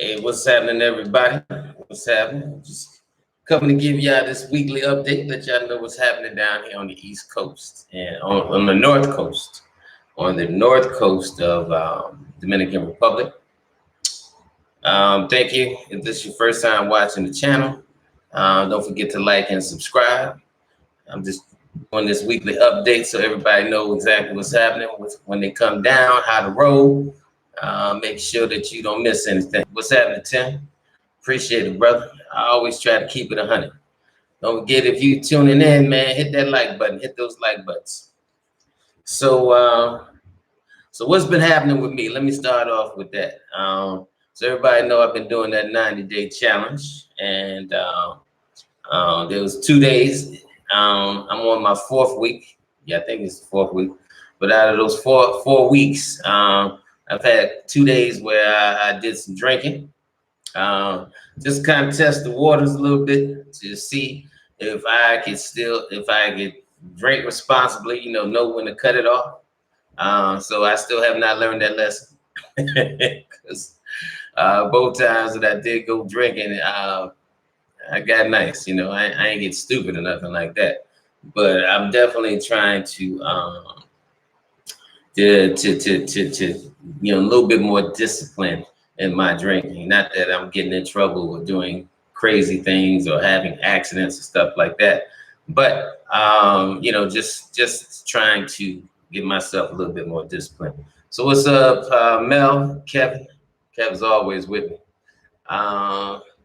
Hey, what's happening, everybody? What's happening? Just coming to give y'all this weekly update, let y'all know what's happening down here on the East Coast and on the North Coast. On the North Coast of Dominican Republic. Thank you. If this is your first time watching the channel, don't forget to like and subscribe. I'm just doing this weekly update so everybody knows exactly what's happening when they come down, how to roll. Make sure that you don't miss anything. What's happening, Tim? Appreciate it, brother. I always try to keep it 100. Don't forget, if you tuning in, man, hit that like button. Hit those like buttons. So what's been happening with me? Let me start off with that. So everybody know I've been doing that 90-day challenge, and there was 2 days. I'm on my 4th week. Yeah, I think it's the 4th week. But out of those four weeks, I've had 2 days where I did some drinking. Just kind of test the waters a little bit to see if I could drink responsibly, know when to cut it off. So I still have not learned that lesson. Because both times that I did go drinking, I got nice, I ain't get stupid or nothing like that. But I'm definitely trying to a little bit more discipline in my drinking. Not that I'm getting in trouble or doing crazy things or having accidents and stuff like that, but just trying to give myself a little bit more discipline. So what's up, Mel, Kevin? Kevin's always with me.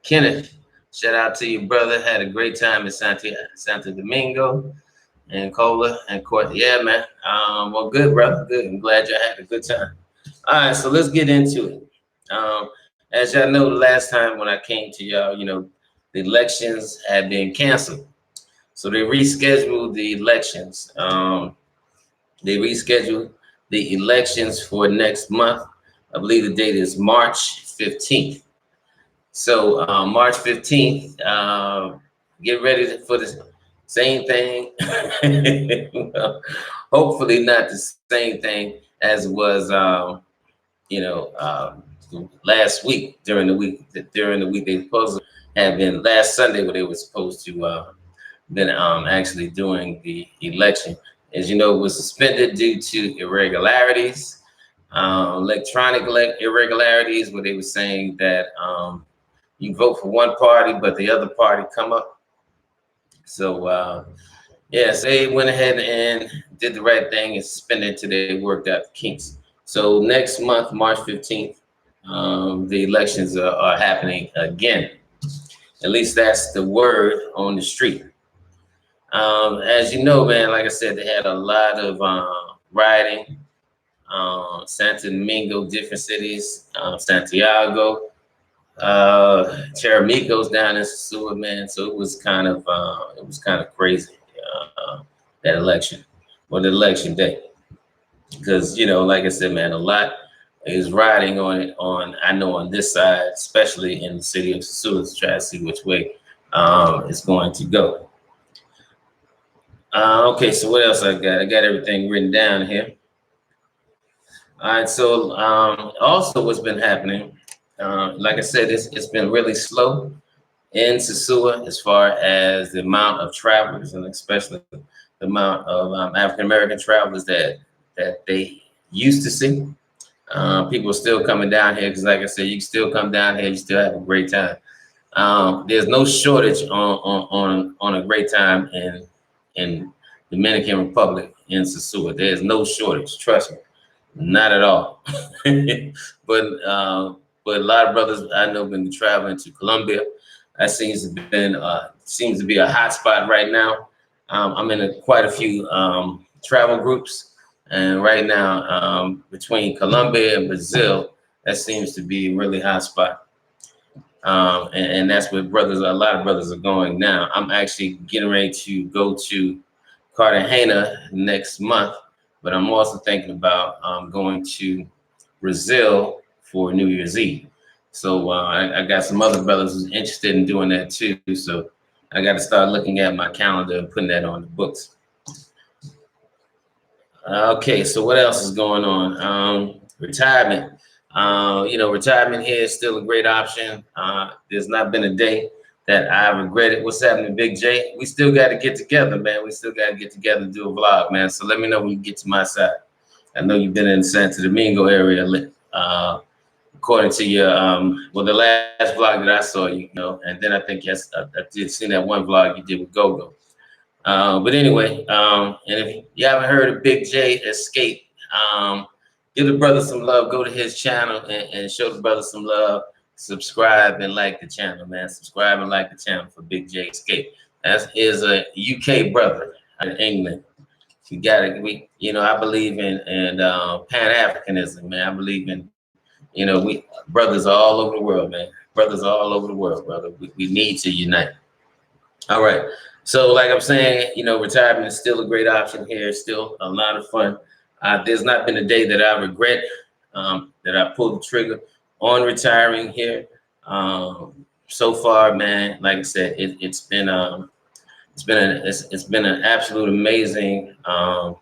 Kenneth, shout out to you, brother. Had a great time in Santo Domingo. And Cola and Court. Yeah, man. Well, good, brother. Good. I'm glad you had a good time. All right, so let's get into it. As y'all know, the last time when I came to y'all, the elections had been canceled. So they rescheduled the elections. They rescheduled the elections for next month. I believe the date is March 15th. So March 15th, get ready for this. Same thing. Well, hopefully not the same thing as it was, last week during the week. During the week, they supposed to have been last Sunday where they were supposed to been actually doing the election. As you know, it was suspended due to irregularities, electronic irregularities, where they were saying that you vote for one party, but the other party come up. So, yes, they went ahead and did the right thing and suspended until they worked out the kinks. So next month, March 15th, the elections are happening again. At least that's the word on the street. As you know, man, like I said, they had a lot of rioting. Santo Domingo, different cities, Santiago, Cheramico's down in Sosua, man. So it was kind of crazy, that election or the election day, because like I said, man, a lot is riding on it. I know on this side, especially in the city of Sosua, to try to see which way it's going to go. Okay, so what else I got? I got everything written down here. All right, so also what's been happening. Like I said, it's been really slow in Sosua as far as the amount of travelers, and especially the amount of African-American travelers that they used to see. People are still coming down here because, like I said, you can still come down here, you still have a great time. There's no shortage on a great time in Dominican Republic in Sosua. There's no shortage, trust me, not at all. But a lot of brothers I know been traveling to Colombia. That seems to be a hot spot right now. I'm in quite a few travel groups, and right now between Colombia and Brazil, that seems to be a really hot spot. And that's where a lot of brothers are going now. I'm actually getting ready to go to Cartagena next month, but I'm also thinking about going to Brazil for New Year's Eve. So I got some other brothers who's interested in doing that too. So I got to start looking at my calendar and putting that on the books. Okay, so what else is going on? Retirement. Retirement here is still a great option. There's not been a day that I regretted. What's happening, Big J? We still got to get together, man. We still got to get together and do a vlog, man. So let me know when you get to my side. I know you've been in the Santo Domingo area, according to your the last vlog that I saw, and then I think yes, I did see that one vlog you did with Gogo. But anyway, and if you haven't heard of Big J Escape, give the brother some love. Go to his channel and show the brother some love. Subscribe and like the channel, man. Subscribe and like the channel for Big J Escape. That is a UK brother out of England. You got it. I believe in Pan-Africanism, man. I believe in, we brothers are all over the world, man. Brothers are all over the world, brother. We need to unite. All right. So like I'm saying, retirement is still a great option here. Still a lot of fun. There's not been a day that I regret that I pulled the trigger on retiring here. So far, man, like I said, it's been an absolute amazing time.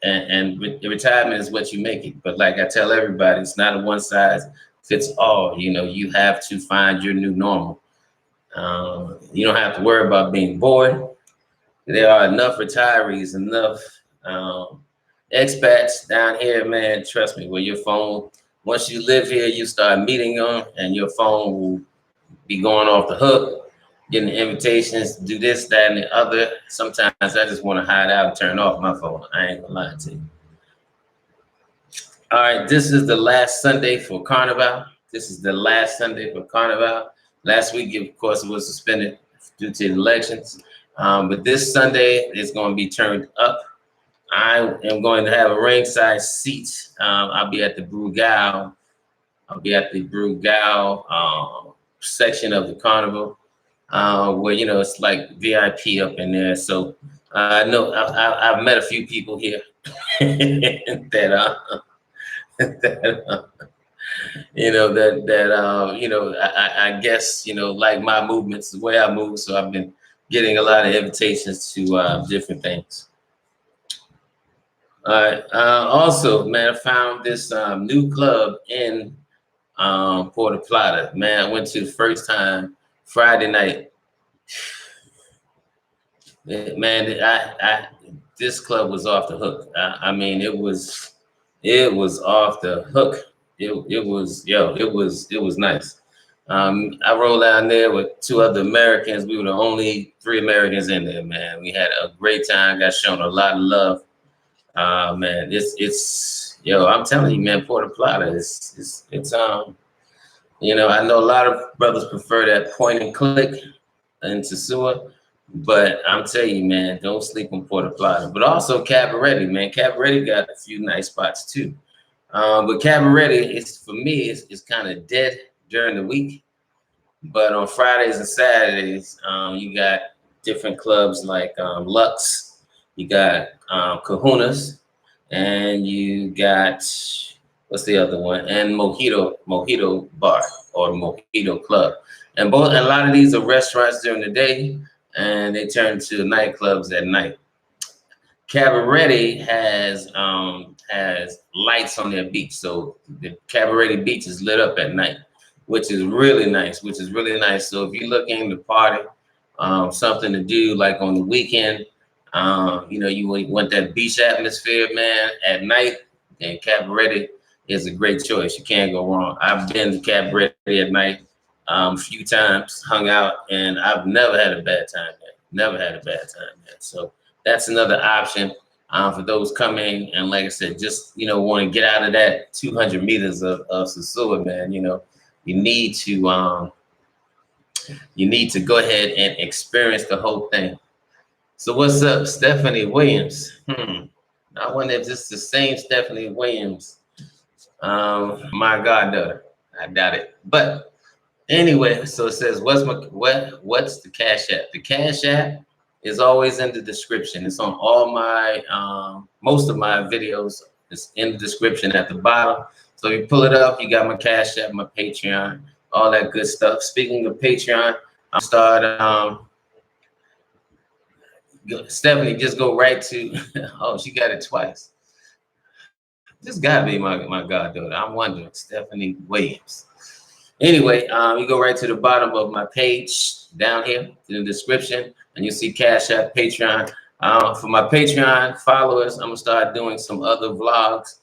And retirement is what you make it. But like I tell everybody, it's not a one size fits all. You have to find your new normal. You don't have to worry about being bored. There are enough retirees, enough expats down here, man. Trust me, where your phone, once you live here, you start meeting them, and your phone will be going off the hook, getting invitations to do this, that, and the other. Sometimes I just want to hide out and turn off my phone. I ain't gonna lie to you. All right, this is the last Sunday for Carnival. This is the last Sunday for Carnival. Last week, of course, it was suspended due to the elections. But this Sunday is going to be turned up. I am going to have a ringside seat. I'll be at the Brugal. Section of the Carnival, where it's like VIP up in there. So I know I've met a few people here that I guess like my movements, the way I move. So I've been getting a lot of invitations to different things. All right. Also, man, I found this new club in Puerto Plata. Man, I went to the first time Friday night. Man, this club was off the hook. I mean, it was off the hook. It was nice. I rolled down there with 2 other Americans. We were the only 3 Americans in there, man. We had a great time. Got shown a lot of love. Man, I'm telling you, man, Puerto Plata it's I know a lot of brothers prefer that point and click in Sosua, but I'm telling you, man, don't sleep on Puerto Plata. But also Caberete, man. Caberete got a few nice spots too. But Caberete, for me, it's kind of dead during the week. But on Fridays and Saturdays, you got different clubs like Lux, you got Kahunas, and you got, what's the other one? And Mojito Bar or Mojito Club. And a lot of these are restaurants during the day, and they turn to nightclubs at night. Caberete has lights on their beach, so the Caberete beach is lit up at night, which is really nice. So if you're looking to party, something to do like on the weekend, you want that beach atmosphere, man, at night, and Caberete is a great choice. You can't go wrong. I've been to Caberete at night a few times, hung out, and I've never had a bad time there. So that's another option for those coming. And like I said, just, want to get out of that 200 meters of Sosua, man. You need to go ahead and experience the whole thing. So what's up, Stephanie Williams? I wonder if this is the same Stephanie Williams. My goddaughter. I doubt it. But anyway, so it says, what's the Cash App? The Cash App is always in the description. It's on all my most of my videos. It's in the description at the bottom. So you pull it up, you got my Cash App, my Patreon, all that good stuff. Speaking of Patreon, I'll start Stephanie, just go right to. Oh, she got it twice. This gotta be my goddaughter. I'm wondering, Stephanie Williams. Anyway, you go right to the bottom of my page down here in the description, and you see Cash App, Patreon. For my Patreon followers, I'm gonna start doing some other vlogs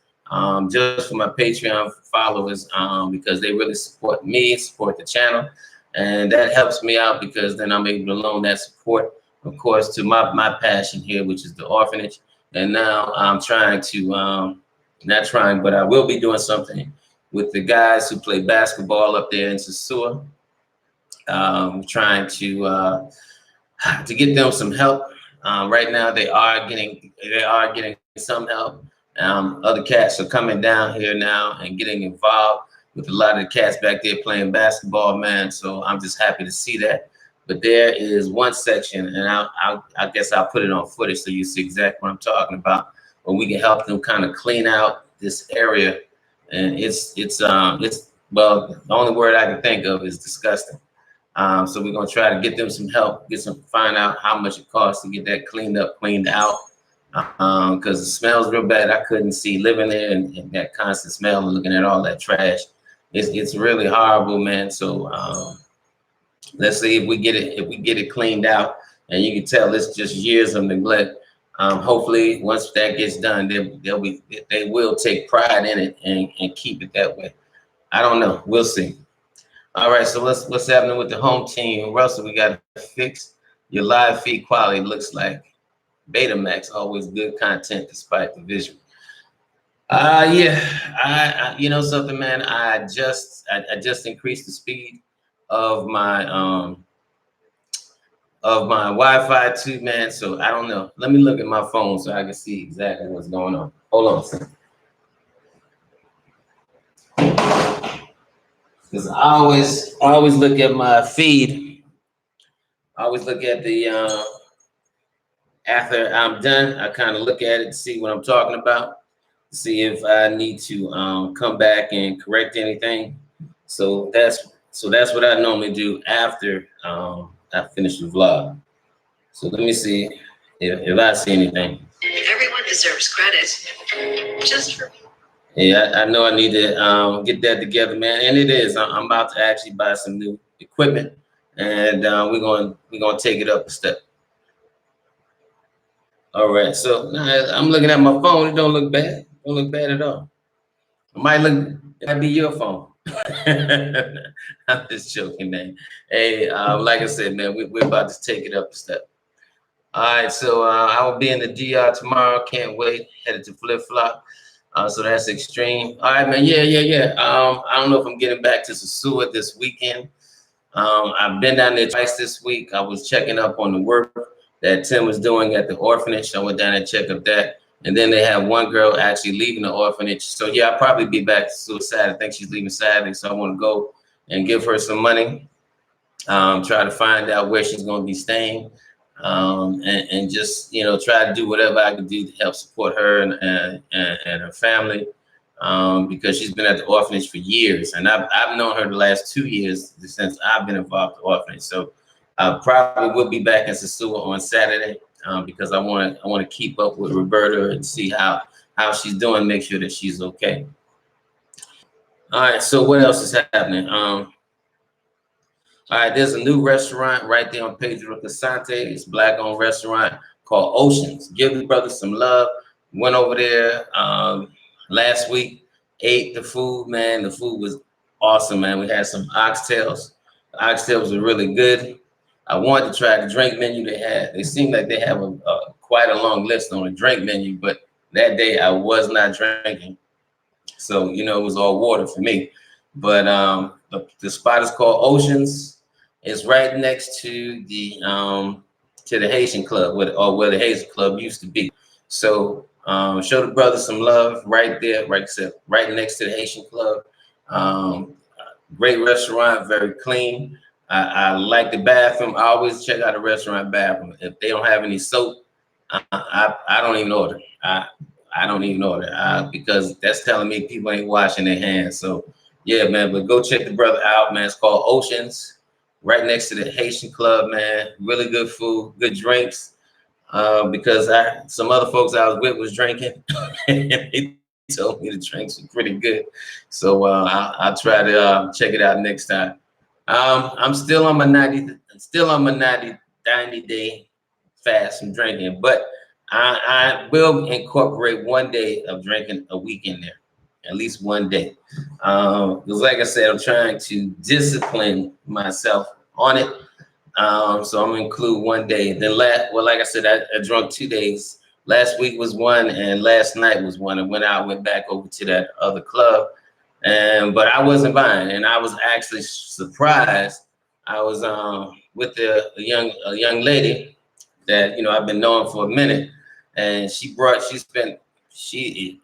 just for my Patreon followers because they really support me, support the channel, and that helps me out because then I'm able to loan that support, of course, to my passion here, which is the orphanage. And now I'm trying to not trying, but I will be doing something with the guys who play basketball up there in Sosua. Trying to get them some help. Right now, they are getting some help. Other cats are coming down here now and getting involved with a lot of the cats back there playing basketball, man. So I'm just happy to see that. But there is one section, and I guess I'll put it on footage so you see exactly what I'm talking about, where we can help them kind of clean out this area. And it's well, the only word I can think of is disgusting. So we're gonna try to get them some help, find out how much it costs to get that cleaned up, cleaned out, because it smells real bad. I couldn't see living there and that constant smell and looking at all that trash. It's really horrible, man. So let's see if we get it cleaned out, and you can tell it's just years of neglect. Hopefully, once that gets done, they will take pride in it and keep it that way. I don't know. We'll see. All right, so what's happening with the home team? Russell, we got to fix your live feed quality. Looks like Betamax, always good content despite the visual. Yeah, you know something, man. I just increased the speed of my Wi-Fi too, man. So I don't know. Let me look at my phone so I can see exactly what's going on. Hold on a second. Because I always look at my feed. I always look at the after I'm done, I kind of look at it to see what I'm talking about, see if I need to come back and correct anything. So that's what I normally do after I finish the vlog. So let me see if I see anything. Everyone deserves credit. Just for Yeah, I know I need to get that together, man. And it is. I'm about to actually buy some new equipment, and we're gonna take it up a step. All right. So I'm looking at my phone. It don't look bad. Don't look bad at all. It might be your phone. I'm just joking, man. Hey, like I said, man, we're about to take it up a step. All right, so I will be in the DR tomorrow. Can't wait. Headed to Flip Flop. So that's extreme. All right, man. Yeah. I don't know if I'm getting back to Sosua this weekend. I've been down there twice this week. I was checking up on the work that Tim was doing at the orphanage. I went down and checked up that. And then they have one girl actually leaving the orphanage. So yeah, I'll probably be back to Suicide. I think she's leaving Saturday. So I want to go and give her some money. Try to find out where she's going to be staying. And just, try to do whatever I can do to help support her and her family. Because she's been at the orphanage for years. And I've known her the last 2 years since I've been involved with the orphanage. So I probably will be back in Sosua on Saturday. Because I want to keep up with Roberta and see how she's doing, make sure that she's okay. All right, so what else is happening? All right, there's a new restaurant right there on Pedro Casante. It's Black-owned restaurant called Oceans. Give the brothers some love. Went over there last week, ate the food, man. The food was awesome, man. We had some oxtails. The oxtails were really good. I wanted to try the drink menu they had. They seemed like they have quite a long list on the drink menu, but that day I was not drinking. So, it was all water for me. But the spot is called Oceans. It's right next to the Haitian Club, where the Haitian Club used to be. So show the brothers some love right there, right next to the Haitian Club. Great restaurant, very clean. I like the bathroom. I always check out a restaurant bathroom. If they don't have any soap, I don't even order. I don't even order because that's telling me people ain't washing their hands. So yeah, man, but go check the brother out, man. It's called Oceans, right next to the Haitian Club, man. Really good food, good drinks. because some other folks I was with was drinking, and they told me the drinks were pretty good. So I'll try to check it out next time. I'm still on my 90 day fast from drinking, but I will incorporate one day of drinking a week in there, at least one day. Because like I said, I'm trying to discipline myself on it. So I'm gonna include one day. Then like I said, I drunk 2 days. Last week was one, and last night was one. And went back over to that other club, and but I wasn't buying, and I was actually surprised. I was with a young lady that I've been knowing for a minute, and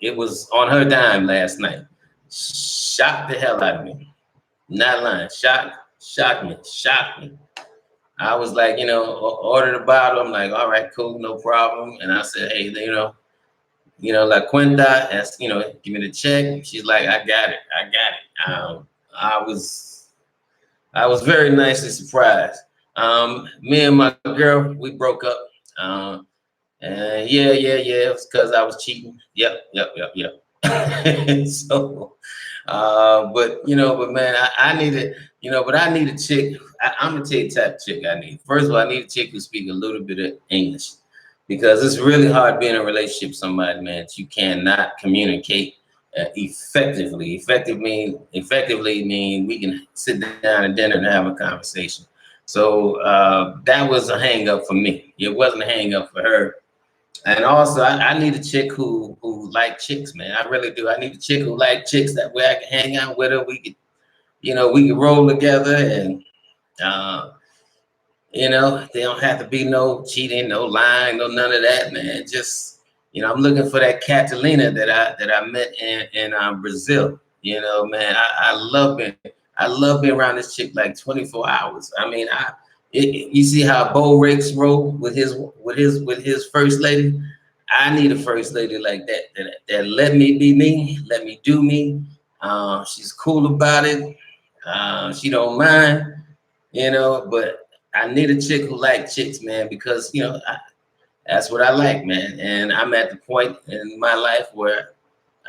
it was on her dime last night. Shocked the hell out of me. Not lying. Shocked me. I was like, ordered a bottle. I'm like, all right, cool, no problem. And I said, hey, la cuenta, give me the check. She's like, I got it. I was very nicely surprised. Me and my girl, we broke up. And yeah, it was because I was cheating. Yep. So, but man, I needed, but I need a chick. I'm gonna tell you the type of chick I need. First of all, I need a chick who speak a little bit of English, because it's really hard being in a relationship with somebody, man, that you cannot communicate effectively. Effectively mean we can sit down at dinner and have a conversation. So that was a hang up for me. It wasn't a hang up for her. And also, I need a chick who like chicks, man. I really do. I need a chick who like chicks. That way I can hang out with her. We could roll together, and uh, they don't have to be no cheating, no lying, no none of that, man. Just, I'm looking for that Catalina that I met in Brazil. Man, I love being around this chick like 24 hours. I mean, you see how Bo Rakes roll with his first lady. I need a first lady like that let me be me, let me do me. She's cool about it. She don't mind, but I need a chick who like chicks, man, because that's what I like, man. And I'm at the point in my life where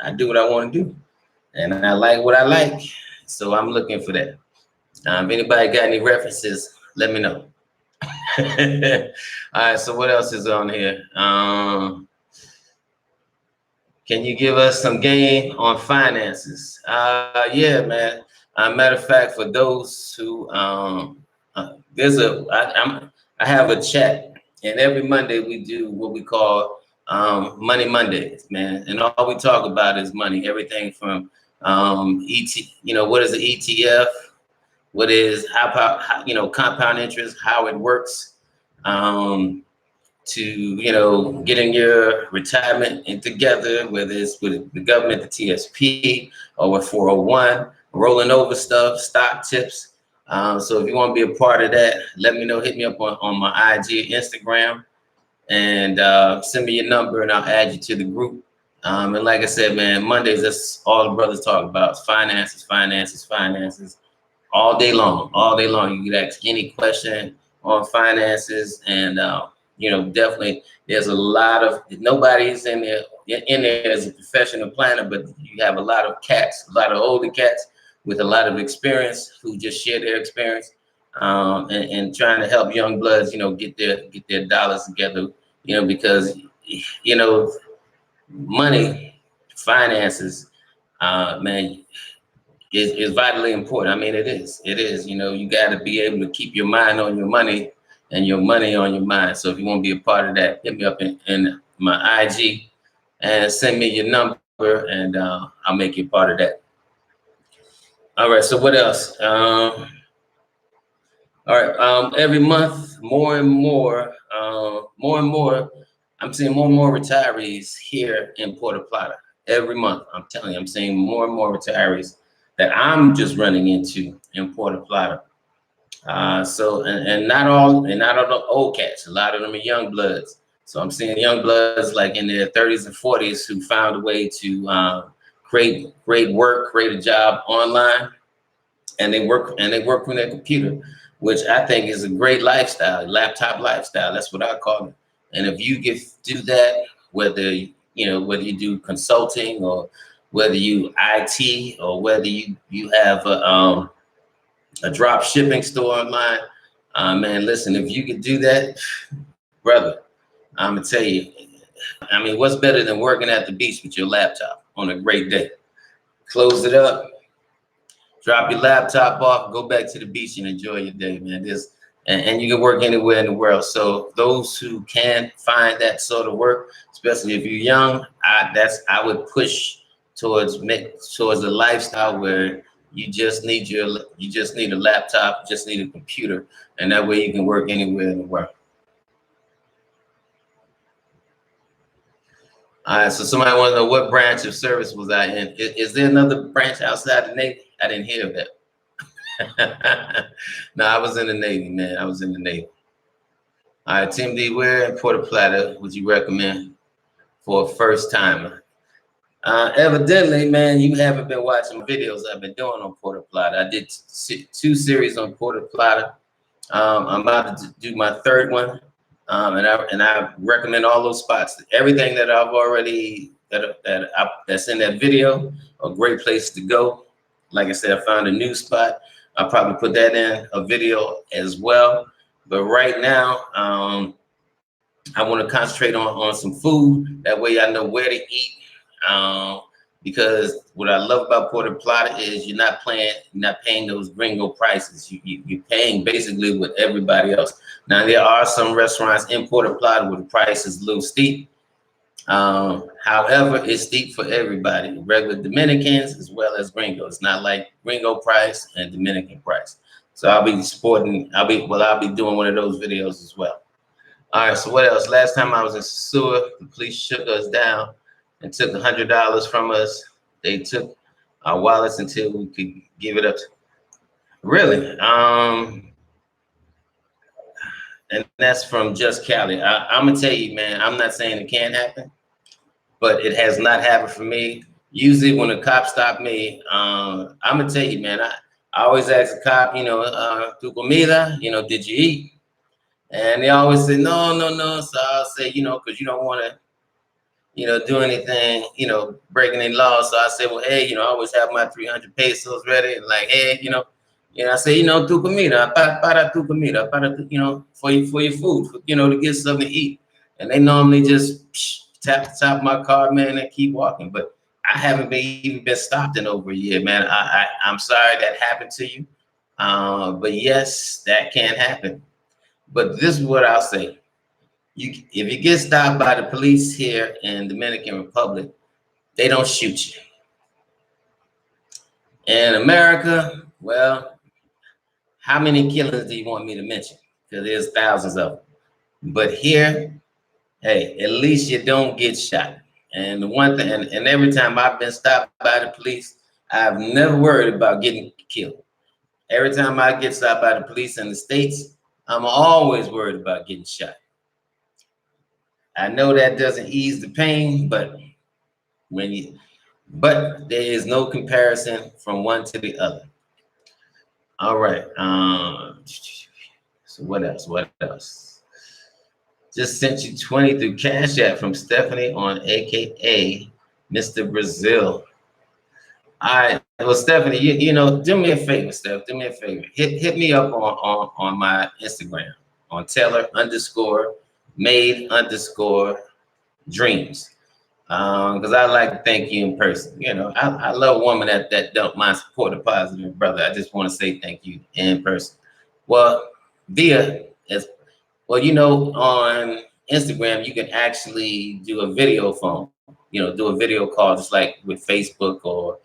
I do what I want to do, and I like what I like. So I'm looking for that. If anybody got any references, let me know. All right. So what else is on here? Can you give us some game on finances? Yeah, man. Matter of fact, for those who I have a chat, and every Monday we do what we call Money Mondays, man. And all we talk about is money. Everything from what is the ETF? What is compound interest? How it works? To getting your retirement together, whether it's with the government, the TSP, or with 401, rolling over stuff, stock tips. So if you want to be a part of that, let me know. Hit me up on my IG, Instagram, and send me your number, and I'll add you to the group. And like I said, man, Mondays, that's all the brothers talk about: finances, all day long. You can ask any question on finances, and definitely there's a lot of nobody's in there as a professional planner, but you have a lot of older cats with a lot of experience who just share their experience, and trying to help young bloods, get their dollars together, because money, finances, man, is vitally important. I mean, it is. You got to be able to keep your mind on your money and your money on your mind. So if you want to be a part of that, hit me up in my IG and send me your number, and I'll make you a part of that. All right. So what else? All right. Every month, more and more, I'm seeing more and more retirees here in Puerto Plata. Every month, I'm telling you, I'm seeing more and more retirees that I'm just running into in Puerto Plata. And not all the old cats. A lot of them are young bloods. So I'm seeing young bloods like in their 30s and 40s who found a way to create a job online, and they work from their computer, which I think is a great lifestyle, laptop lifestyle. That's what I call it. And if you do that, whether whether you do consulting or whether you IT or whether you have a drop shipping store online, man, listen, if you could do that, brother, I'm gonna tell you. I mean, what's better than working at the beach with your laptop on a great day? Close it up, drop your laptop off, go back to the beach and enjoy your day, man. And you can work anywhere in the world. So those who can find that sort of work, especially if you're young, I would push towards a lifestyle where you just need a laptop, just need a computer, and that way you can work anywhere in the world. All right, so somebody want to know what branch of service was I in? Is there another branch outside the Navy? I didn't hear that. No, I was in the Navy, man. I was in the Navy. All right, Tim D, where in Puerto Plata would you recommend for a first timer? Evidently, man, you haven't been watching videos I've been doing on Puerto Plata. I did 2 series on Puerto Plata. I'm about to do my 3rd one. And I recommend all those spots. Everything that I've already that's in that video, a great place to go. Like I said, I found a new spot. I'll probably put that in a video as well. But right now, I want to concentrate on some food. That way I know where to eat. Because what I love about Puerto Plata is you're not paying those gringo prices. You're paying basically with everybody else. Now there are some restaurants in Puerto Plata where the price is a little steep. However, it's steep for everybody, regular Dominicans as well as gringos. It's not like gringo price and Dominican price. So I'll be doing one of those videos as well. All right, so what else? Last time I was in Sosua, the police shook us down and took $100 from us. They took our wallets until we could give it up. Really? And that's from Just Cali. I'm gonna tell you, man, I'm not saying it can't happen, but it has not happened for me. Usually when a cop stop me, I'm gonna tell you, man, I always ask the cop, tu comida, did you eat? And they always say, no, no, no. So I'll say, because you don't want to, do anything, breaking any laws. So I say, well, hey, I always have my 300 pesos ready. And like, hey, I say, tu comida, para tu comida, for your food, to get something to eat. And they normally just tap the top of my car, man, and keep walking. But I haven't even been stopped in over a year, man. I'm sorry that happened to you. But yes, that can happen. But this is what I'll say. If you get stopped by the police here in Dominican Republic, they don't shoot you. In America, well, how many killings do you want me to mention? Because there's thousands of them. But here, hey, at least you don't get shot. And the one thing, and every time I've been stopped by the police, I've never worried about getting killed. Every time I get stopped by the police in the States, I'm always worried about getting shot. I know that doesn't ease the pain, but there is no comparison from one to the other. All right. So what else? What else? Just sent you 20 through Cash App from Stephanie on AKA Mr. Brazil. All right. Well, Stephanie, do me a favor, Steph. Do me a favor. Hit me up on my Instagram on Taylor_made_dreams. Because I like to thank you in person. I love a woman that don't mind support a positive brother. I just want to say thank you in person. Well, on Instagram, you can actually do a video phone, do a video call just like with Facebook or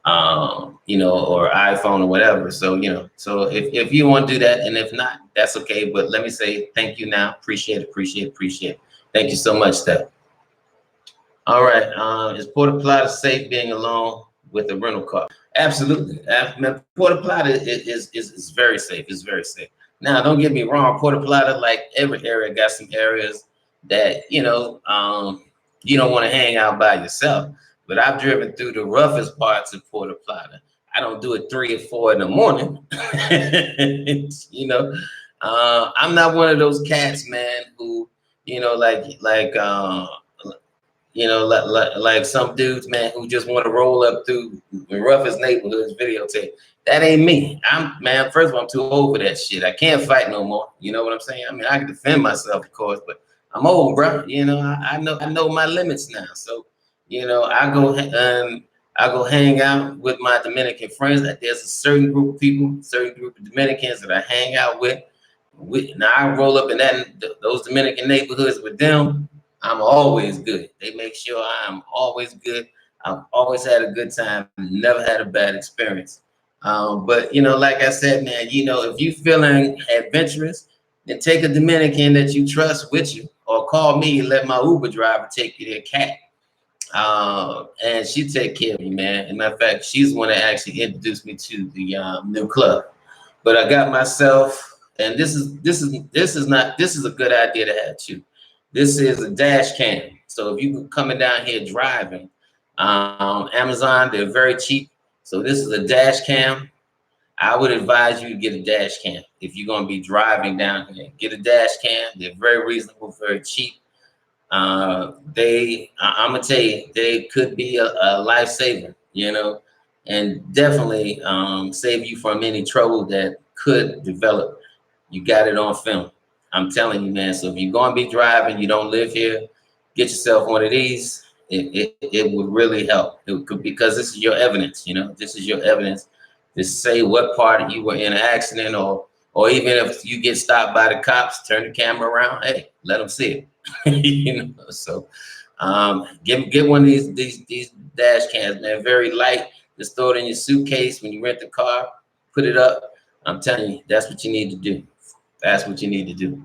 iPhone or whatever. So, so if you want to do that, and if not, that's okay. But let me say thank you now. Appreciate it. Thank you so much, Steph. All right. Is Puerto Plata safe being alone with a rental car? Absolutely. Puerto Plata is very safe. It's very safe. Now, don't get me wrong. Puerto Plata, like every area, got some areas that you don't want to hang out by yourself. But I've driven through the roughest parts of Puerto Plata. I don't do it 3 or 4 in the morning. I'm not one of those cats, man, who you know, like some dudes, man, who just want to roll up through the roughest neighborhoods, videotape. That ain't me. Man, first of all, I'm too old for that shit. I can't fight no more. You know what I'm saying? I mean, I can defend myself, of course, but I'm old, bro. You know, I know my limits now. So, you know, I go hang out with my Dominican friends. There's a certain group of people, certain group of Dominicans that I hang out with. Now I roll up in those Dominican neighborhoods with them. I'm always good. They make sure I'm always good. I've always had a good time. Never had a bad experience. But you know, like I said, man, you know, if you feeling adventurous, then take a Dominican that you trust with you, or call me and let my Uber driver take you to Cat. And she take care of you, man. And matter of fact, she's the one that actually introduced me to the new club. But I got myself, and this is a good idea to have too. This is a dash cam. So if you coming down here driving, Amazon, they're very cheap. So this is a dash cam. I would advise you to get a dash cam if you're going to be driving down here. Get a dash cam. They're very reasonable, very cheap. I'm gonna tell you, they could be a lifesaver, you know, and definitely save you from any trouble that could develop. You got it on film. I'm telling you, man. So if you're gonna be driving, you don't live here, get yourself one of these. It would really help. It could, because this is your evidence, you know. This is your evidence to say what part you were in an accident, or even if you get stopped by the cops, turn the camera around. Hey, let them see it. You know, so get one of these dash cams, man. Very light. Just throw it in your suitcase when you rent the car. Put it up. I'm telling you, that's what you need to do. That's what you need to do.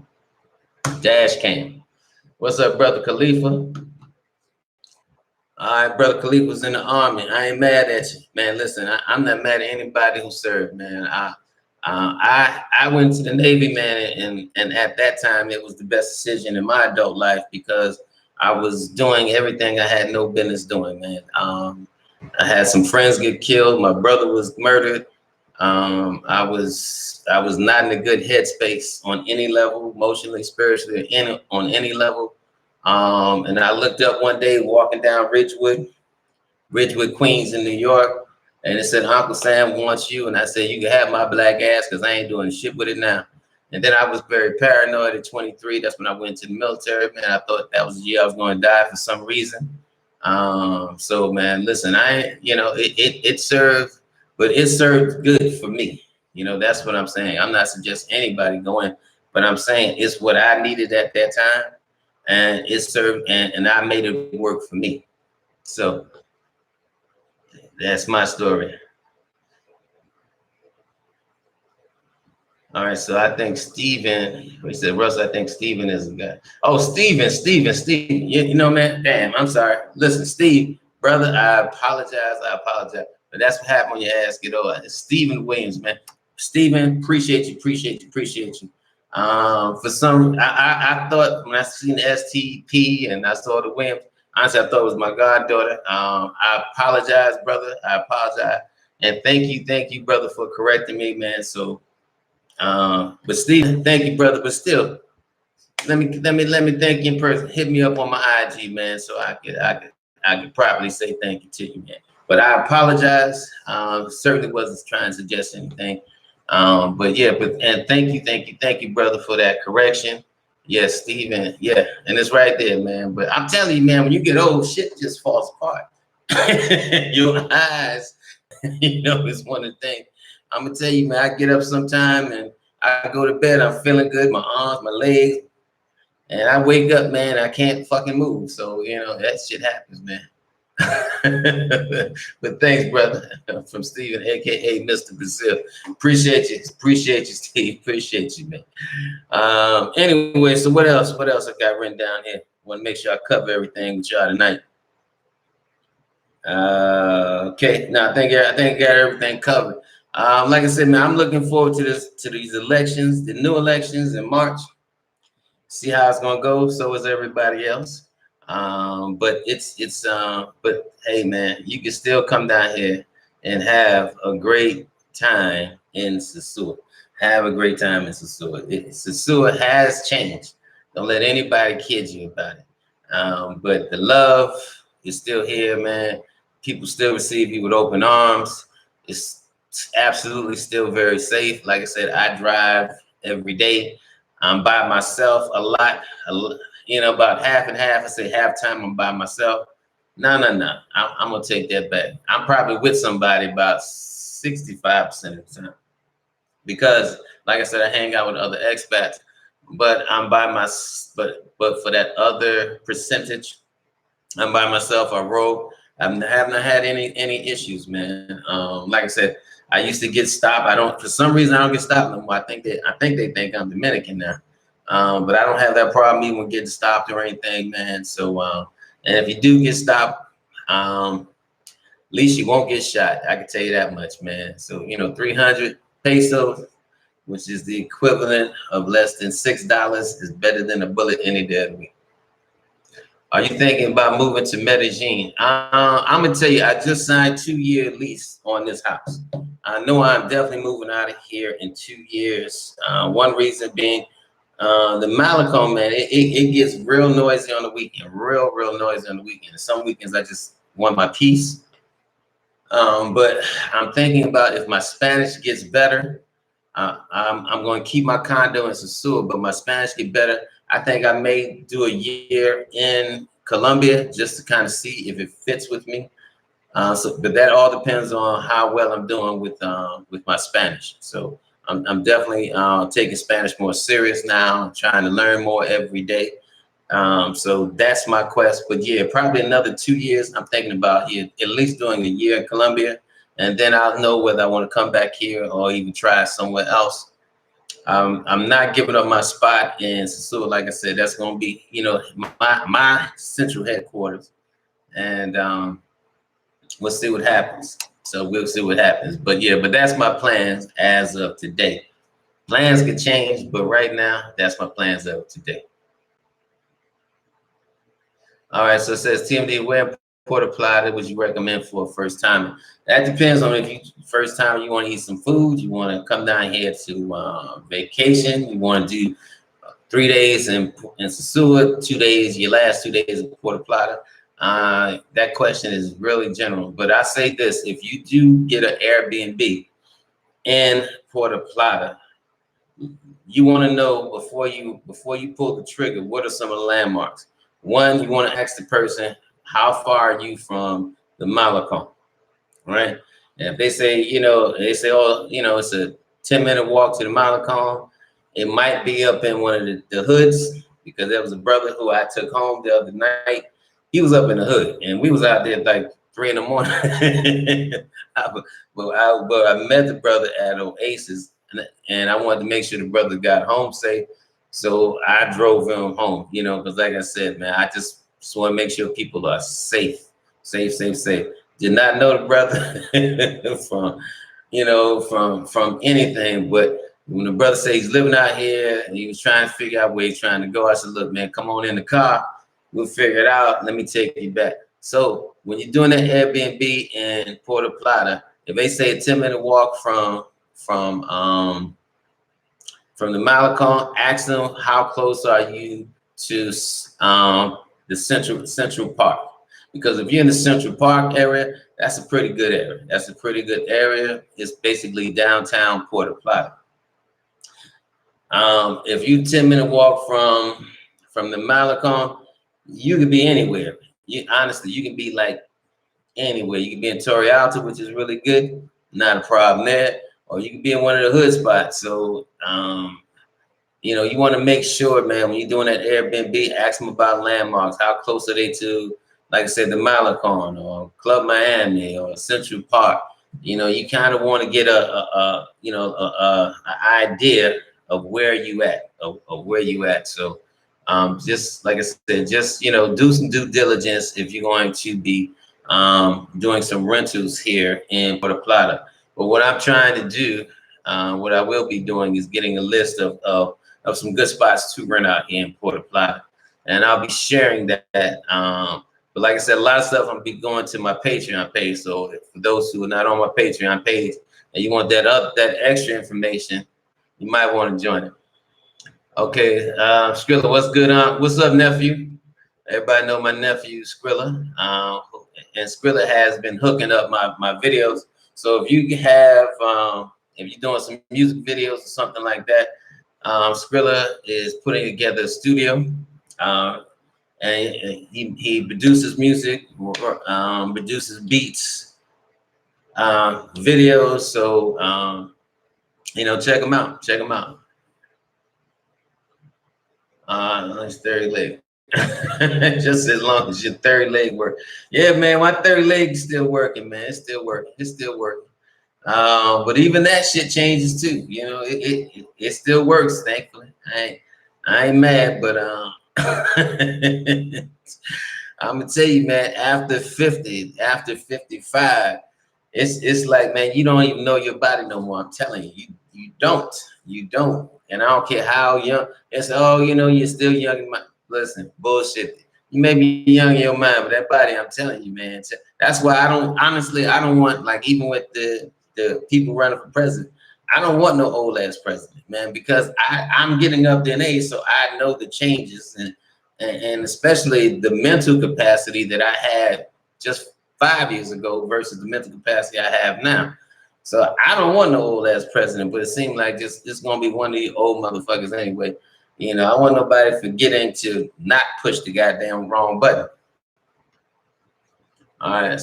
Dash cam. What's up, brother Khalifa? All right, brother Khalifa was in the army. I ain't mad at you, man. Listen, I'm not mad at anybody who served, man. I went to the Navy, man, and at that time it was the best decision in my adult life because I was doing everything I had no business doing, man. I had some friends get killed. My brother was murdered. I was not in a good headspace on any level, emotionally, spiritually, on any level. And I looked up one day walking down Ridgewood, Queens in New York, and it said, Uncle Sam wants you. And I said, you can have my black ass because I ain't doing shit with it now. And then I was very paranoid at 23. That's when I went to the military, man. I thought that was the year I was going to die for some reason. So, man, listen, it served, but it served good for me. You know, that's what I'm saying. I'm not suggesting anybody going, but I'm saying it's what I needed at that time. And it served, and I made it work for me. So that's my story. All right, so I think Steven, he said, Russ, I think Steven is a guy. Oh, Steven. You know, man, damn, I'm sorry. Listen, Steve, brother, I apologize. But that's what happened when your ass get old. It's Steven Williams, man. Steven, appreciate you. For some, I thought when I seen the STP and I saw the Williams, honestly, I thought it was my goddaughter. I apologize, brother. I apologize. And thank you, brother, for correcting me, man. So, but Steve, thank you, brother. But still, let me thank you in person. Hit me up on my IG, man, so I could properly say thank you to you, man. But I apologize. Certainly wasn't trying to suggest anything. But yeah, and thank you, brother, for that correction. Yes, Steven. Yeah, and it's right there, man. But I'm telling you, man, when you get old, shit just falls apart. Your eyes, you know, it's one of the things. I'm gonna tell you, man, I get up sometime and I go to bed, I'm feeling good, my arms, my legs, and I wake up, man, I can't fucking move. So, you know, that shit happens, man. But thanks, brother, from Steven, aka Mr. Brazil. Appreciate you, Steve. Appreciate you, man. Anyway, so what else I got written down here? Want to make sure I cover everything with y'all tonight. Okay, no, I think I got everything covered. Like I said, man, I'm looking forward to these elections, the new elections in March. See how it's gonna go. So is everybody else. But hey, man, you can still come down here and have a great time in Sosua. Have a great time in Sosua. Sosua has changed. Don't let anybody kid you about it. But the love is still here, man. People still receive you with open arms. It's absolutely still very safe. Like I said, I drive every day. I'm by myself a lot. About half and half. I say half time I'm by myself. No, no, no. I'm gonna take that back. I'm probably with somebody about 65% of the time because, like I said, I hang out with other expats. But I'm by my. But for that other percentage, I'm by myself. I roll. I haven't had any issues, man. Like I said, I used to get stopped. I don't. For some reason, I don't get stopped no more. I think they think I'm Dominican now. But I don't have that problem even getting stopped or anything, man. So, and if you do get stopped, at least you won't get shot. I can tell you that much, man. So, 300 pesos, which is the equivalent of less than $6, is better than a bullet any day of the week. Are you thinking about moving to Medellin? I'm gonna tell you, I just signed 2-year lease on this house. I know I'm definitely moving out of here in 2 years. One reason being the Malecon, man, it gets real noisy on the weekend, real noisy on the weekend. Some weekends I just want my peace. But I'm thinking about if my Spanish gets better, I'm going to keep my condo in Sosua, but my Spanish get better. I think I may do a year in Colombia just to kind of see if it fits with me. But that all depends on how well I'm doing with my Spanish. So I'm definitely taking Spanish more serious now, trying to learn more every day. So that's my quest. But yeah, probably another 2 years. I'm thinking about here, at least doing a year in Colombia, and then I'll know whether I want to come back here or even try somewhere else. I'm not giving up my spot in Sosua. Like I said, that's going to be, my central headquarters, and we'll see what happens. So we'll see what happens. But yeah, but that's my plans as of today. Plans could change, but right now, that's my plans as of today. All right, so it says TMD, where in Puerto Plata would you recommend for a first time? That depends on if you first time you want to eat some food, you want to come down here to vacation, you want to do 3 days in Sosua, 2 days, your last 2 days in Puerto Plata. That question is really general, but I say this: if you do get an Airbnb in Puerto Plata, you want to know before you pull the trigger, what are some of the landmarks? One, you want to ask the person, how far are you from the Malecon, right? And if they say, oh, it's a 10-minute walk to the Malecon, it might be up in one of the hoods, because there was a brother who I took home the other night. He was up in the hood, and we was out there like 3 in the morning. but I met the brother at Oasis, and I wanted to make sure the brother got home safe. So I drove him home, because like I said, man, I just want to make sure people are safe. Did not know the brother from anything, but when the brother said he's living out here and he was trying to figure out where he's trying to go, I said, look, man, come on in the car. We'll figure it out. Let me take you back. So when you're doing that Airbnb in Puerto Plata, if they say a 10-minute walk from the Malecon, ask them how close are you to the Central Park. Because if you're in the Central Park area, that's a pretty good area. It's basically downtown Puerto Plata. If you 10-minute walk from the Malecon, you could be anywhere. Honestly, you can be like anywhere. You can be in Torre Alta, which is really good, not a problem there, or you can be in one of the hood spots. So, you want to make sure, man, when you're doing that Airbnb, ask them about landmarks. How close are they to, like I said, the Malecon or Club Miami or Central Park? You kind of want to get a idea of where you at, So, just like I said, just do some due diligence if you're going to be doing some rentals here in Puerto Plata. But what I'm trying to do, what I will be doing, is getting a list of some good spots to rent out here in Puerto Plata, and I'll be sharing that. But like I said, a lot of stuff I'm be going to my Patreon page. So for those who are not on my Patreon page and you want that extra information, you might want to join it. Okay, Skrilla, what's good? What's up, nephew? Everybody know my nephew Skrilla, and Skrilla has been hooking up my videos. So if you have, if you're doing some music videos or something like that, Skrilla is putting together a studio, uh, and he produces music, produces beats, videos. So check him out. Check him out. It's third leg. Just as long as your third leg work. Yeah, man, my third leg is still working, man. It's still working. It's still working. But even that shit changes too. It still works, thankfully. I ain't mad, but I'm gonna tell you, man, after 50, after 55, it's like, man, you don't even know your body no more. I'm telling you, you don't. And I don't care how young. It's you're still young in my listen, bullshit. You may be young in your mind, but that body, I'm telling you, man. That's why I don't want, like, even with the people running for president, I don't want no old ass president, man, because I'm getting up there in age, so I know the changes and especially the mental capacity that I had just 5 years ago versus the mental capacity I have now. So I don't want no old ass president, but it seems like it's gonna be one of these old motherfuckers anyway. I want nobody forgetting to not push the goddamn wrong button. All right,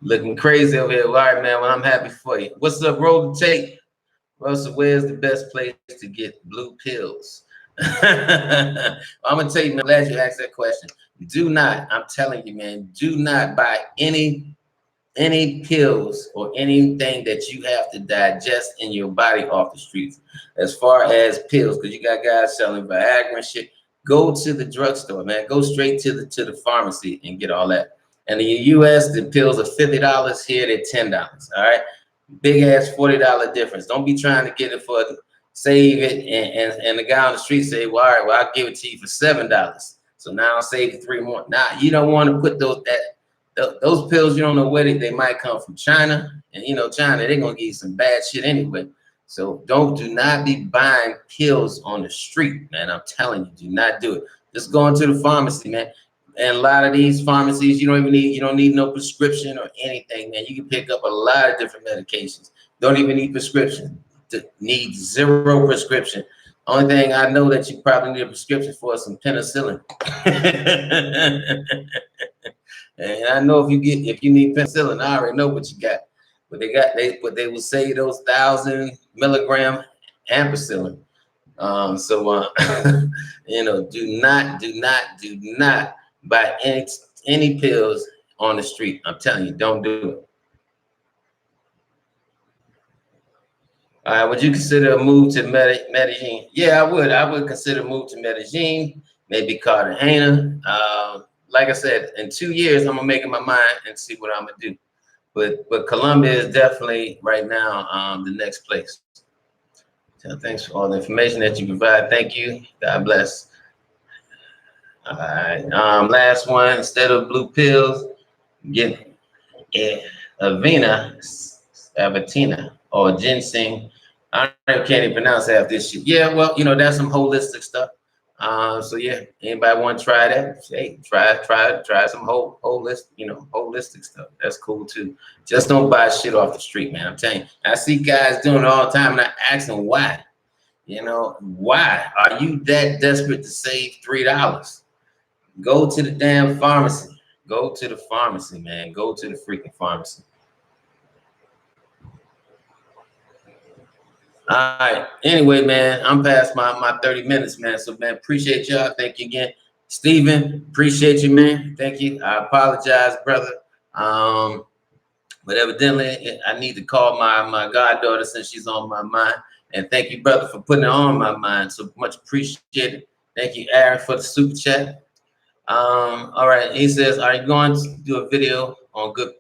looking crazy over here. All right, man. Well, I'm happy for you. What's up, roll the tape? Russell, where's the best place to get blue pills? I'm gonna tell you, man, I'm glad you asked that question. Do not, I'm telling you, man, do not buy any pills or anything that you have to digest in your body off the streets. As far as pills, because you got guys selling Viagra and shit, go to the drugstore, man. Go straight to the pharmacy and get all that. And in the US, the pills are $50. Here they're $10. All right. Big ass $40 difference. Don't be trying to get it for save it and the guy on the street say, well, all right, well, I'll give it to you for $7. So now I'll save you 3 more. Now you don't want to put those pills, you don't know where they might come from China. And China, they're gonna give you some bad shit anyway. So do not be buying pills on the street, man. I'm telling you, do not do it. Just go into the pharmacy, man. And a lot of these pharmacies, you don't need no prescription or anything, man. You can pick up a lot of different medications. Don't even need prescription. Need zero prescription. Only thing I know that you probably need a prescription for is some penicillin. And I know if you need penicillin, I already know what you got. But they will say those 1,000 milligram ampicillin. Do not buy any pills on the street. I'm telling you, don't do it. Would you consider a move to Medellin? Yeah, I would. I would consider a move to Medellin, maybe Cartagena. Like I said, in 2 years, I'm gonna make up my mind and see what I'm gonna do. But Colombia is definitely right now the next place. So thanks for all the information that you provide. Thank you. God bless. All right. Last one. Instead of blue pills, get Avena, Avatina, or ginseng. I can't even pronounce half this shit. Yeah, well, that's some holistic stuff. So yeah, anybody want to try that? Hey, try some holistic stuff. That's cool too. Just don't buy shit off the street, man. I'm telling you. I see guys doing it all the time, and I ask them why. Why are you that desperate to save $3? Go to the damn pharmacy. Go to the pharmacy, man. Go to the freaking pharmacy. All right. Anyway, man, I'm past my 30 minutes, man. So, man, appreciate y'all. Thank you again. Steven, appreciate you, man. Thank you. I apologize, brother. But evidently, I need to call my goddaughter since she's on my mind. And thank you, brother, for putting it on my mind. So much appreciated. Thank you, Aaron, for the super chat. All right. He says, are you going to do a video on good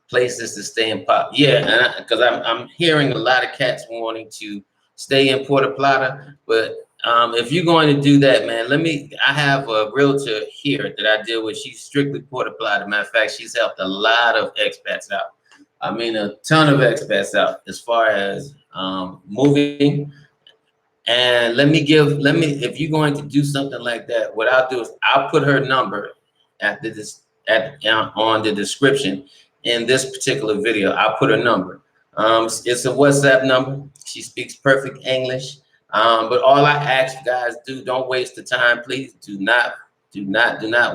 places to stay in pop? Yeah, because I'm hearing a lot of cats wanting to stay in Puerto Plata, but if you're going to do that, man, I have a realtor here that I deal with. She's strictly Puerto Plata. Matter of fact, she's helped a lot of expats out. I mean, a ton of expats out as far as moving. And if you're going to do something like that, what I'll do is I'll put her number after this on the description in this particular video. I'll put her number. It's a WhatsApp number. She speaks perfect English. But all I ask you guys don't waste the time, please. Do not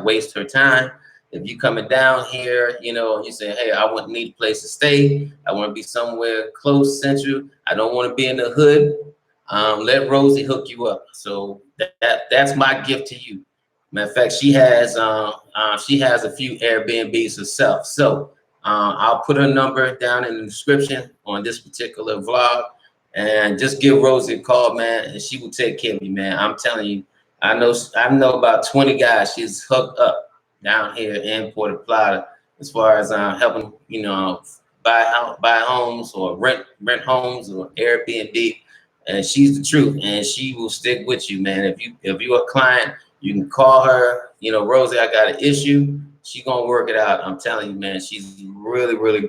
waste her time. If you coming down here, you say, hey, I need a place to stay. I want to be somewhere close, central. I don't want to be in the hood. Let Rosie hook you up. So that's my gift to you. Matter of fact, she has a few Airbnbs herself. So I'll put her number down in the description on this particular vlog, and just give Rosie a call, man, and she will take care of you, man. I'm telling you, I know about 20 guys she's hooked up down here in Puerto Plata as far as helping, buy homes or rent homes or Airbnb. And she's the truth, and she will stick with you, man. If you're a client, you can call her. Rosie, I got an issue. She gonna work it out. I'm telling you, man. She's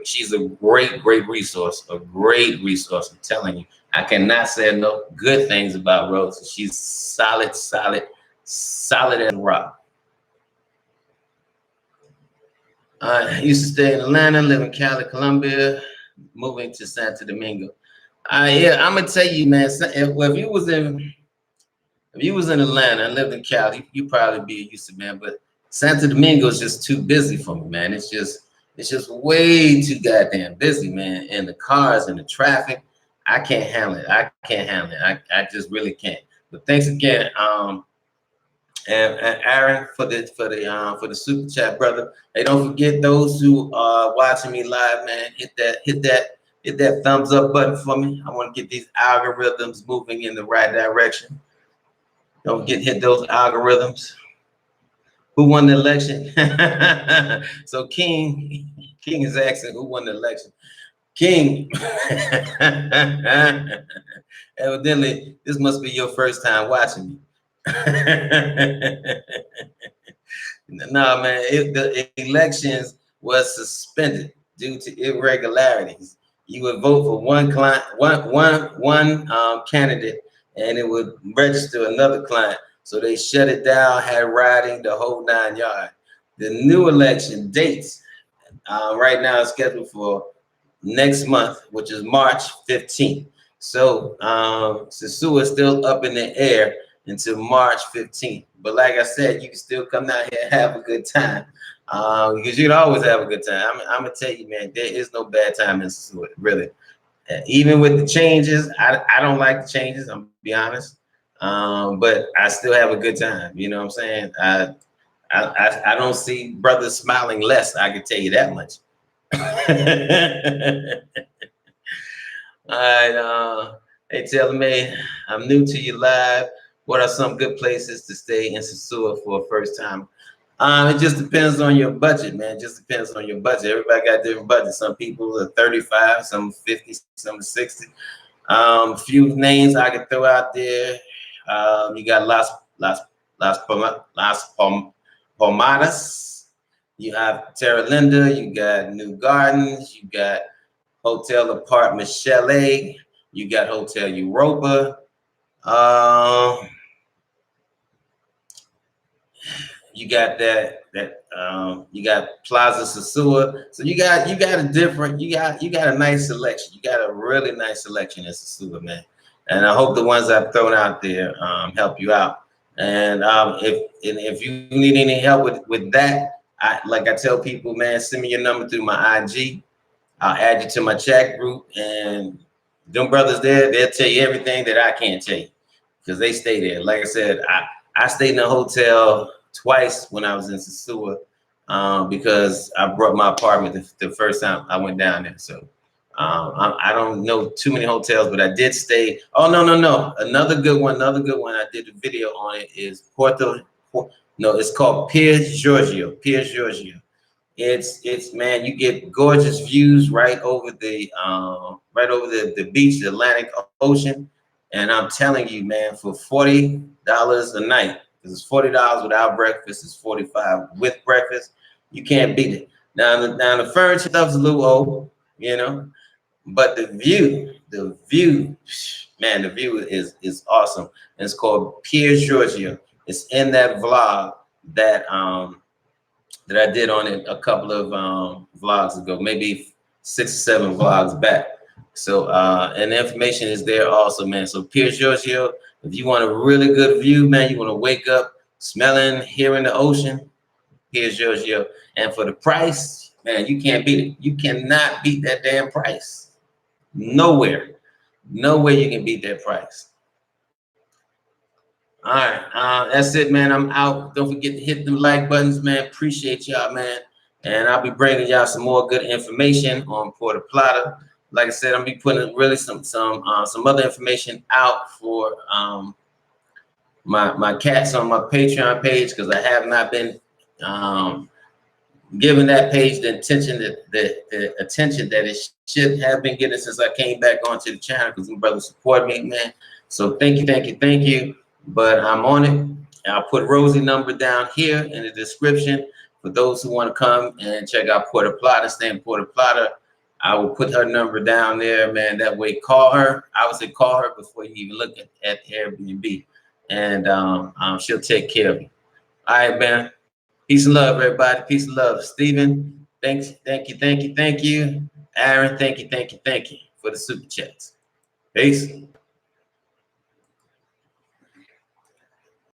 she's a great resource. A great resource. I'm telling you. I cannot say no good things about Rosie. She's solid as a rock. I used to stay in Atlanta, live in Cali, Colombia, moving to Santo Domingo. Yeah, I'm gonna tell you, man. If you was in Atlanta and lived in Cali, you probably be used to, man. But Santo Domingo is just too busy for me, man. It's just way too goddamn busy, man. And the cars and the traffic, I can't handle it. I just really can't. But thanks again, and Aaron for the super chat, brother. Hey, don't forget those who are watching me live, man. Hit that thumbs up button for me. I want to get these algorithms moving in the right direction. Don't forget hit those algorithms. Who won the election? So King is asking who won the election. King. Evidently, this must be your first time watching me. No, man, the elections was suspended due to irregularities. You would vote for one candidate, and it would register another client. So they shut it down, had rioting, the whole 9 yards. The new election dates right now is scheduled for next month, which is March 15th. So Sosua is still up in the air until March 15th. But like I said, you can still come down here and have a good time because you can always have a good time. I'm going to tell you, man, there is no bad time in Sosua, really. Even with the changes, I don't like the changes, I'm going to be honest. But I still have a good time. You know what I'm saying? I don't see brothers smiling less. I can tell you that much. All right, hey, tell me, I'm new to you live. What are some good places to stay in Sosua for a first time? It just depends on your budget, man. It just depends on your budget. Everybody got different budgets. Some people are 35, some 50, some 60. Few names I can throw out there. You got Las Palmadas. You have Terra Linda. You got New Gardens. You got Hotel Apartment Chalet. You got Hotel Europa. You got you got Plaza Sosua. So you got a nice selection. You got a really nice selection in Sosua, man. And I hope the ones I've thrown out there help you out. And if you need any help with that, like I tell people, man, send me your number through my IG. I'll add you to my chat group, and them brothers there, they'll tell you everything that I can't tell you because they stay there. Like I said, I stayed in a hotel twice when I was in Sosua because I brought my apartment the first time I went down there. So I don't know too many hotels, but I did stay. Oh, no. Another good one. I did a video on it is it's called Piers Giorgio. It's man, you get gorgeous views right over the beach, the Atlantic Ocean. And I'm telling you, man, for $40 a night, because it's $40 without breakfast, it's $45 with breakfast, you can't beat it. Now the furniture stuff's a little old, But the view, man, the view is awesome. And it's called Pier Giorgio. It's in that vlog that that I did on it a couple of vlogs ago, maybe 6 or 7 vlogs back. So and the information is there also, man. So Pier Giorgio, if you want a really good view, man, you want to wake up smelling, hearing the ocean, Pier Giorgio. And for the price, man, you can't beat it. You cannot beat that damn price. Nowhere. No way you can beat that price. All right, that's it, man. I'm out. Don't forget to hit them like buttons, man. Appreciate y'all, man. And I'll be bringing y'all some more good information on Puerto Plata. Like I said, I'll be putting really some other information out for my cats on my Patreon page, because I have not been um, giving that page the attention the attention that it should have been getting since I came back onto the channel, because my brother support me, man. So thank you, thank you, thank you. But I'm on it. I'll put Rosie number down here in the description for those who want to come and check out Puerto Plata, stay in Puerto Plata. I will put her number down there, man. That way, call her. I would say call her before you even look at Airbnb, and she'll take care of you. All right, man. Peace and love, everybody. Peace and love. Stephen, thanks, thank you, thank you, thank you. Aaron, thank you, thank you, thank you for the super chats. Peace.